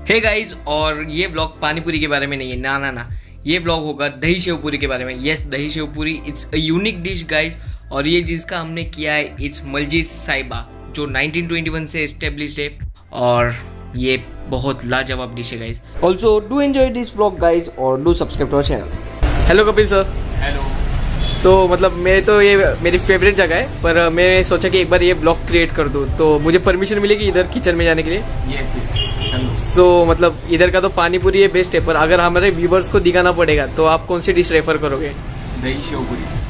Hey guys, और ये vlog panipuri के बारे में नहीं है, ना, ये व्लॉग होगा दही शेव पूरी के बारे में। यस, दही शेव पूरी it's a unique dish guys, और ये जिसका हमने किया है इट्स मल्जी साइबा, जो 1921 से एस्टेब्लिश्ड है, और ये बहुत लाजवाब डिश है guys. Also do enjoy this vlog guys, और do subscribe to our channel. Hello Kapil sir. Hello. मतलब मैं तो ये मेरी फेवरेट जगह है, पर मैं सोचा कि एक बार ये ब्लॉग क्रिएट कर दूँ, तो मुझे परमिशन मिलेगी इधर किचन में जाने के लिए? यस। मतलब इधर का तो पानीपुरी है बेस्ट है, पर अगर हमारे व्यूवर्स को दिखाना पड़ेगा तो आप कौन सी डिश रेफर करोगे? दही शेव पूरी।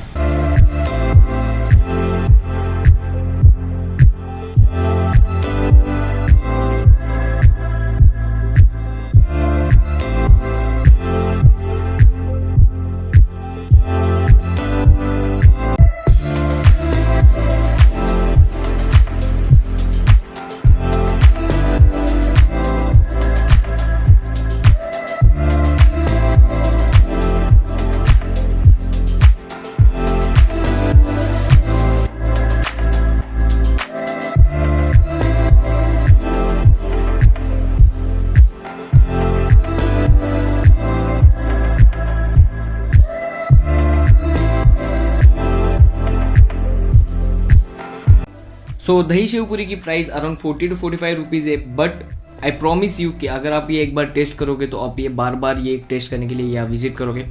दही शेव पूरी की प्राइस अराउंड 40 to 45 रुपीज़ है, बट आई प्रॉमिस यू कि अगर आप ये एक बार टेस्ट करोगे तो आप ये बार बार ये टेस्ट करने के लिए यहाँ विजिट करोगे।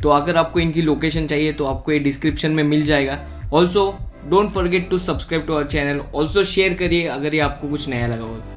तो अगर आपको इनकी लोकेशन चाहिए तो आपको ये डिस्क्रिप्शन में मिल जाएगा। Also don't forget to subscribe to our channel. Also share करिए अगर ये आपको कुछ नया लगा हो।